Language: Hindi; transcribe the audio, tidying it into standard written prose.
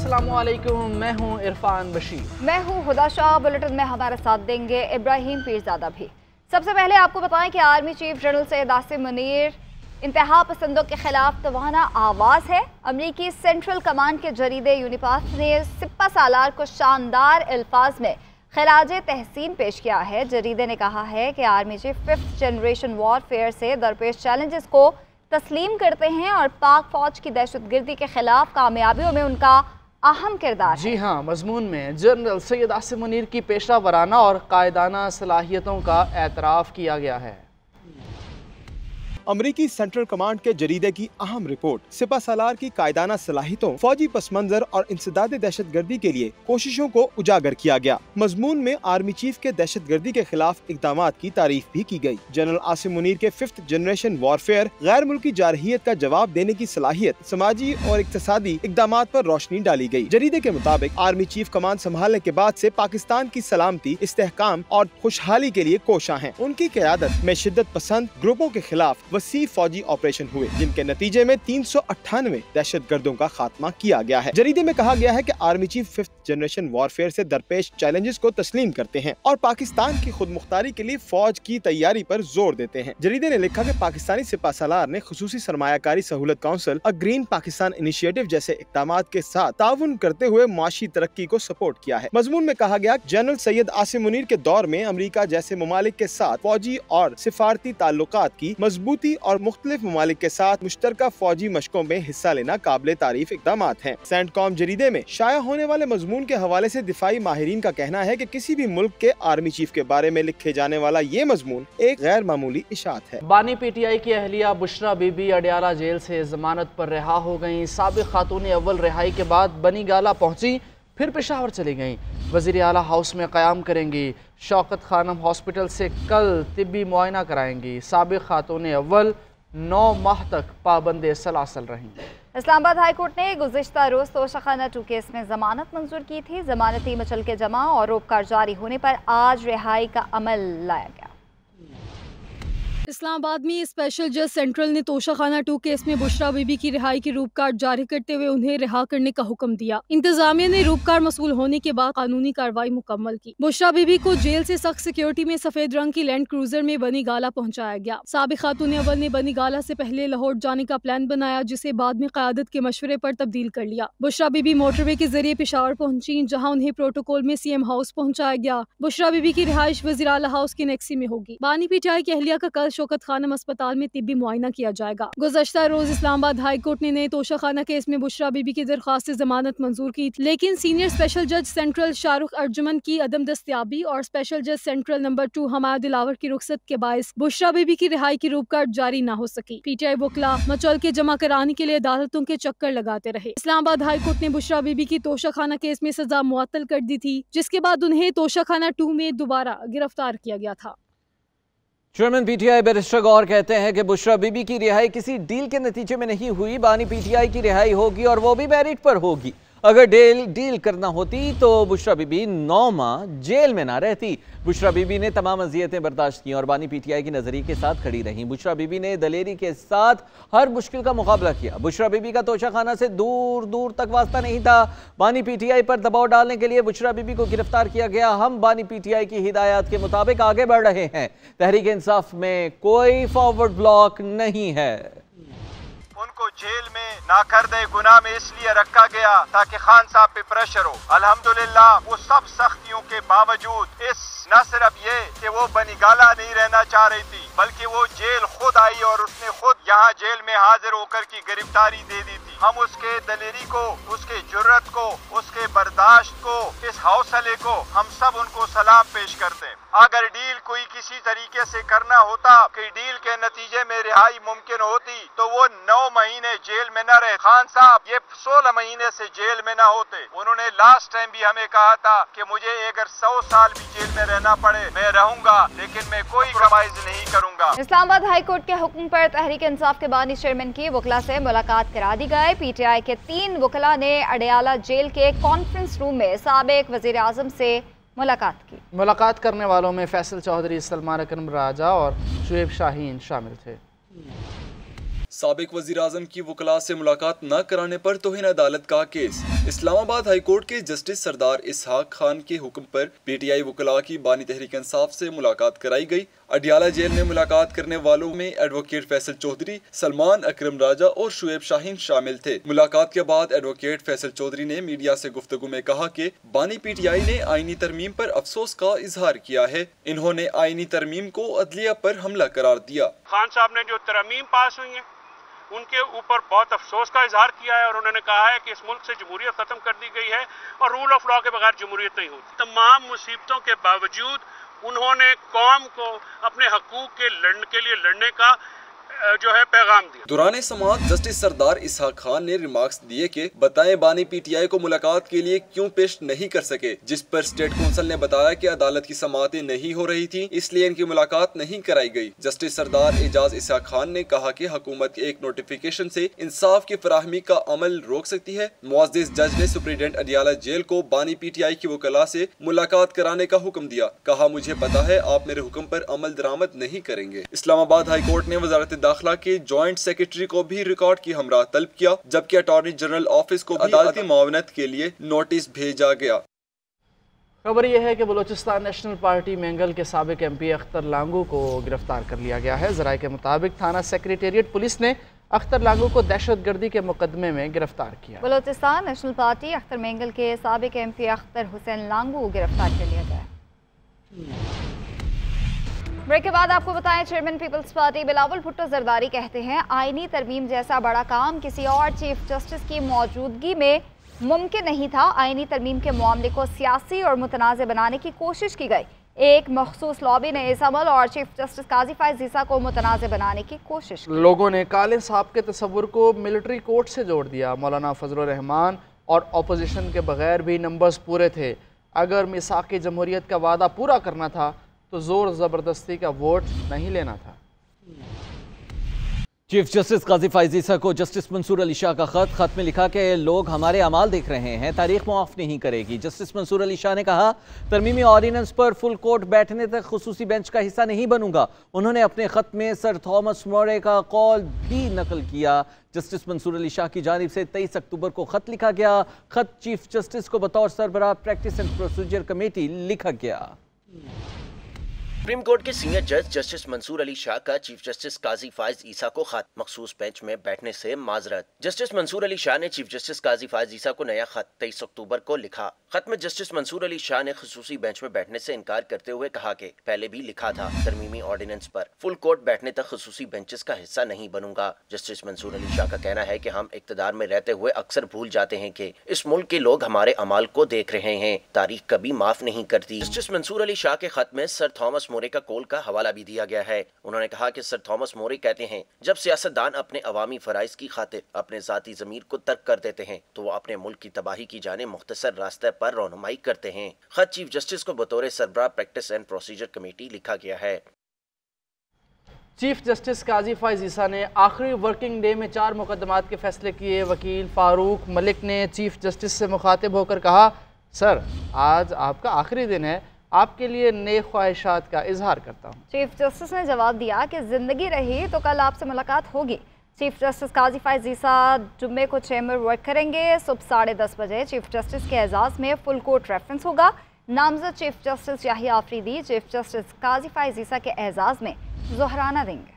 अस्सलामुअलैकुम, मैं हूं इरफान बशीर। मैं हूं हुदा शाह। बुलेटिन में हमारे साथ देंगे इब्राहिम पीरजादा भी। सबसे पहले आपको बताएं कि army chief general Syed Asim Munir इंतहा पसंदों के खिलाफ तवाना आवाज़ है। अमरीकी सेंट्रल कमांड के जरीदे यूनिपाथ ने सिपा सालार को शानदार अल्फाज में खराज तहसीन पेश किया है। जरीदे ने कहा है कि army chief 5th generation warfare से दरपेश चैलेंजेस को तस्लीम करते हैं और पाक फौज की दहशतगर्दी के खिलाफ कामयाबियों में उनका अहम किरदार। जी हाँ, मजमून में जनरल सैयद आसिम मुनीर की पेशा वराना और कायदाना सलाहियतों का एतराफ़ किया गया है। अमरीकी सेंट्रल कमांड के जरीदे की अहम रिपोर्ट सिपा सालार की कायदाना सलाहियतों, फौजी पस मंजर और इंसदाद दहशतगर्दी के लिए कोशिशों को उजागर किया गया। मजमून में आर्मी चीफ के दहशतगर्दी के खिलाफ इकदामात की तारीफ भी की गई। जनरल आसिम मुनीर के 5th जनरेशन वॉरफेयर गैर मुल्की जारहियत का जवाब देने की सलाहियत, समाजी और इक्तसादी इकदामात पर रोशनी डाली गई। जरीदे के मुताबिक आर्मी चीफ कमान संभालने के बाद से पाकिस्तान की सलामती, इस्तेहकाम और खुशहाली के लिए कोशा हैं। उनकी क़यादत में शिद्दत पसंद ग्रुपों के खिलाफ वसी फौजी ऑपरेशन हुए, जिनके नतीजे में 398 दहशतगर्दों का खात्मा किया गया है। जरीदे में कहा गया है कि army chief 5th generation warfare से दरपेश चैलेंजेस को तस्लीम करते हैं और पाकिस्तान की खुद मुख्तारी के लिए फौज की तैयारी पर जोर देते हैं। जरीदे ने लिखा कि पाकिस्तानी सिपा सालार ने खुसूसी सरमायाकारी सहूलत काउंसिल और ग्रीन पाकिस्तान इनिशिएटिव जैसे इक़दामात के साथ ताउन करते हुए माशी तरक्की को सपोर्ट किया है। मजमून में कहा गया, जनरल सैयद आसिम मुनीर के दौर में अमरीका जैसे ममालिक के साथ फौजी और सिफारती ताल्लुकात की मजबूती और मुख्तलिफ ममालिक के साथ मुश्तरका फौजी मशकों में हिस्सा लेना काबिल तारीफ इक़दामात हैं। सेंटकॉम जरीदे में शाया होने वाले मजमून के हवाले से दिफाई माहिरीन का कहना है कि किसी भी मुल्क के आर्मी चीफ के बारे में लिखे जाने वाला ये मजमून एक गैर मामूली इशाअत है। बानी पीटीआई की अहलिया बुशरा बीबी अडियाला जेल से जमानत पर रिहा हो गयी। साबिक खातून अव्वल रिहाई के बाद बनी गाला पहुंची, फिर पेशावर चली गयी। वज़ीर आला हाउस में क़याम करेंगी। शौकत खानम हॉस्पिटल से कल तिब्बी मुआयना कराएंगी। साबिक खातून अव्वल 9 माह तक पाबंद सलासल रहीं। इस्लामाबाद हाई कोर्ट ने गुज़िश्ता रोज तोशाखाना 2 केस में जमानत मंजूर की थी। जमानती मचल के जमा और रोपकार जारी होने पर आज रिहाई का अमल लाया गया। इस्लामाबाद में स्पेशल जज सेंट्रल ने तोशाखाना 2 केस में बुशरा बीबी की रिहाई की रूपकार जारी करते हुए उन्हें रिहा करने का हुक्म दिया। इंतजामिया ने रूपकार मसूल होने के बाद कानूनी कार्रवाई मुकम्मल की। बुशरा बीबी को जेल से सख्त सिक्योरिटी में सफेद रंग की लैंड क्रूजर में बनी गाला पहुंचाया गया। साबिक खातून अव्वल ने बनी गाला से पहले लाहौर जाने का प्लान बनाया, जिसे बाद में क़यादत के मशवरे पर तब्दील कर लिया। बुशरा बीबी मोटरवे के जरिए पेशावर पहुंची, जहाँ उन्हें प्रोटोकॉल में CM हाउस पहुंचाया गया। बुशरा बीबी की रिहाइश वज़ीर आला हाउस के नेक्सी में होगी। बानी पीटीआई की अहलिया का कल शौकत खानम अस्पताल में तिब्बी मुआयना किया जाएगा। गुज़श्ता रोज इस्लामाबाद हाई कोर्ट ने नए तोशाखाना केस में बुशरा बीबी की दरख्वास्त से जमानत मंजूर की, लेकिन सीनियर स्पेशल जज सेंट्रल शाहरुख अर्जुमन की अदम दस्तयाबी और स्पेशल जज सेंट्रल नंबर 2 हमाद दिलावर की रुखसत के बायस बुशरा बीबी की रिहाई की रूपकार जारी न हो सकी। पीटीआई वकला मचल के जमा कराने के लिए अदालतों के चक्कर लगाते रहे। इस्लामाबाद हाई कोर्ट ने बुशरा बीबी की तोशाखाना केस में सजा मुअत्तल कर दी थी, जिसके बाद उन्हें तोशाखाना 2 में दोबारा गिरफ्तार किया गया था। चेयरमैन पीटीआई बैरिस्टर गौर कहते हैं कि बुशरा बीबी की रिहाई किसी डील के नतीजे में नहीं हुई। बानी पीटीआई की रिहाई होगी और वो भी मेरिट पर होगी। अगर डील करना होती तो बुशरा बीबी 9 माह जेल में ना रहती। बुशरा बीबी ने तमाम अजियतें बर्दाश्त की और बानी पीटीआई की नजरिए के साथ खड़ी रहीं। बुशरा बीबी ने दलेरी के साथ हर मुश्किल का मुकाबला किया। बुशरा बीबी का तोशाखाना से दूर दूर तक वास्ता नहीं था। बानी पीटीआई पर दबाव डालने के लिए बुशरा बीबी को गिरफ्तार किया गया। हम बानी पीटीआई की हिदायत के मुताबिक आगे बढ़ रहे हैं। तहरीक इंसाफ में कोई फॉरवर्ड ब्लॉक नहीं है। उनको जेल में नाकर्दे गुनाह में इसलिए रखा गया ताकि खान साहब पे प्रेशर हो। अल्हम्दुलिल्लाह वो सब सख्तियों के बावजूद इस न सिर्फ ये कि वो बनीगाला नहीं रहना चाह रही थी, बल्कि वो जेल खुद आई और उसने खुद यहाँ जेल में हाजिर होकर की गिरफ्तारी दे दी थी। हम उसके दलेरी को, उसके जुर्रत को, उसके बर्दाश्त को, इस हौसले को हम सब उनको सलाम पेश करते हैं। अगर डील कोई किसी तरीके से करना होता कि डील के नतीजे में रिहाई मुमकिन होती तो वो 9 महीने जेल में न रहे। खान साहब ये 16 महीने से जेल में न होते। उन्होंने लास्ट टाइम भी हमें कहा था कि मुझे अगर 100 साल भी जेल में रहना पड़े मैं रहूंगा, लेकिन मैं कोई कम्प्रोमाइज नहीं करूंगा। इस्लामाबाद हाई कोर्ट के हुक्म पर तहरीक इंसाफ के बानी चेयरमैन की वकला से मुलाकात करा दी गई। पीटीआई के 3 वकला ने अडियाला जेल के कॉन्फ्रेंस रूम में साबिक वजीर आजम से मुलाकात की। मुलाकात करने वालों में फैसल चौधरी, सलमान अकरम राजा और शुएब शाहीन शामिल थे। साबिक वजीर आजम की वकला से मुलाकात न कराने पर तौहीन अदालत का केस। इस्लामाबाद हाईकोर्ट के जस्टिस सरदार इसहाक खान के हुक्म पर पीटीआई वकला की बानी तहरीक इंसाफ से मुलाकात कराई गई। अडियाला जेल में मुलाकात करने वालों में एडवोकेट फैसल चौधरी, सलमान अकरम राजा और शुएब शाहीन शामिल थे। मुलाकात के बाद एडवोकेट फैसल चौधरी ने मीडिया से गुफ्तगू में कहा कि बानी पीटीआई ने आईनी तरमीम पर अफसोस का इजहार किया है। इन्होंने आईनी तरमीम को अदलिया पर हमला करार दिया। खान साहब ने जो तरमीम पास हुई है उनके ऊपर बहुत अफसोस का इजहार किया है और उन्होंने कहा है कि इस मुल्क से जमहूरियत खत्म कर दी गई है और रूल ऑफ लॉ के बगैर जमहूरियत नहीं होती। तमाम मुसीबतों के बावजूद उन्होंने कौम को अपने हकूक के लड़ने का जो है पैगाम दिया। दौरान समाअत जस्टिस सरदार इसहाक खान ने रिमार्क्स दिए कि बताएं बानी पीटीआई को मुलाकात के लिए क्यों पेश नहीं कर सके, जिस पर स्टेट काउंसिल ने बताया कि अदालत की समाअतें नहीं हो रही थी, इसलिए इनकी मुलाकात नहीं कराई गई। जस्टिस सरदार एजाज इसहाक खान ने कहा कि हुकूमत के एक नोटिफिकेशन से इंसाफ की फराहमी का अमल रोक सकती है। मुअज़्ज़िज़ जज ने सुप्रीडेंट अडियाला जेल को बानी पीटीआई की वकला से मुलाकात कराने का हुक्म दिया। कहा, मुझे पता है आप मेरे हुक्म पर अमल दरामद नहीं करेंगे। इस्लामाबाद हाई कोर्ट ने वजारत दाखिला के जॉइंट सेक्रेटरी को भी रिकॉर्ड की हमरा तलब किया, जबकि अटॉर्नी जनरल ऑफिस को अदालती मुआवनत के लिए नोटिस भेजा गया। खबर यह है कि बलूचिस्तान नेशनल पार्टी मेंगल के साबिक MP अख्तर लांगू को गिरफ्तार कर लिया गया है। ज़राए के मुताबिक थाना सेक्रेटेरिएट पुलिस ने अख्तर लांगू को दहशतगर्दी के मुकदमे में गिरफ्तार किया। बलूचिस्तान नेशनल पार्टी अख्तर मेंगल के साबिक MP अख्तर हुसैन लांगू को गिरफ्तार कर लिया गया। ब्रेक के बाद आपको बताएं, chairman Peoples Party Bilawal Bhutto Zardari कहते हैं आईनी तरमीम जैसा बड़ा काम किसी और चीफ जस्टिस की मौजूदगी में मुमकिन नहीं था। आईनी तरमीम के मामले को सियासी और मुतनाज़ बनाने की कोशिश की गई। एक मखसूस लॉबी ने इस अमल और चीफ जस्टिस काजी फाइज ईसा को मुतनाज़ बनाने की कोशिश की। लोगों ने काले साहब के तस्वुर को मिलिट्री कोर्ट से जोड़ दिया। मौलाना फजलुर रहमान और अपोजिशन के बगैर भी नंबर्स पूरे थे। अगर मिसाक़ जमहूरियत का वादा पूरा करना था तो जोर ज़बरदस्ती का वोट नहीं लेना था। चीफ जस्टिस काजी फाइज ईसा को जस्टिस मंसूर अली शाह का खत में लिखा कि लोग हमारे अमाल देख रहे हैं, तारीख मुआफ नहीं करेगी। जस्टिस मंसूर अली शाह ने कहा, तरमीमी ऑर्डिनेंस पर फुल कोर्ट बैठने तक खुसूसी बेंच का हिस्सा नहीं बनूंगा। उन्होंने अपने खत में सर थॉमस मोरे का कौल भी नकल किया। जस्टिस मंसूर अली शाह की जानिब से 23 अक्टूबर को खत लिखा गया। खत चीफ जस्टिस को बतौर सरबराह प्रैक्टिस एंड प्रोसीजर कमेटी लिखा गया। सुप्रीम कोर्ट के सीनियर जज जस्टिस मंसूर अली शाह का चीफ जस्टिस काजी फाइज ईसा को खत, मखसूस बेंच में बैठने से माजरत। जस्टिस मंसूर अली शाह ने चीफ जस्टिस काजी फाइज ईसा को नया खत 23 अक्टूबर को लिखा। खत में जस्टिस मंसूर अली शाह ने खुसूसी बेंच में बैठने से इनकार करते हुए कहा कि पहले भी लिखा था, तरमीमी ऑर्डिनेंस पर फुल कोर्ट बैठने तक खुसूसी बेंचेस का हिस्सा नहीं बनूंगा। जस्टिस मंसूर अली शाह का कहना है कि हम इक्तदार में रहते हुए अक्सर भूल जाते हैं कि इस मुल्क के लोग हमारे अमाल को देख रहे हैं, तारीख कभी माफ नहीं करती। जस्टिस मंसूर अली शाह के खत में सर थॉमस मोरे का कौल का हवाला भी दिया गया है। उन्होंने कहा कि सर थॉमस मोरे कहते हैं, जब सियासतदान अपने अवामी फराइज की खातिर अपने जाती जमीर को तर्क कर देते हैं तो वो अपने मुल्क की तबाही की जाने मुख्तसर रास्ते पर रहनुमाई करते हैं। खत चीफ जस्टिस को बतौर सरबराह प्रैक्टिस एंड प्रोसीजर कमेटी लिखा गया है। चीफ जस्टिस काजी फाइज ईसा ने आखिरी वर्किंग डे में 4 मुकदमात के फैसले किए। वकील फारूक मलिक ने चीफ जस्टिस से मुखातिब होकर कहा, सर आज आपका आखिरी दिन है, आपके लिए नेक ख्वाहिशात का इजहार करता हूँ। चीफ जस्टिस ने जवाब दिया कि जिंदगी रही तो कल आपसे मुलाकात होगी। चीफ जस्टिस काजी फाइज ईसा जुम्मे को चैम्बर वर्क करेंगे। सुबह 10:30 बजे चीफ जस्टिस के एजाज में फुल कोर्ट रेफरेंस होगा। नामजद chief justice Yahya Afridi chief justice Qazi Faez Isa के एजाज में ज़ोहराना देंगे।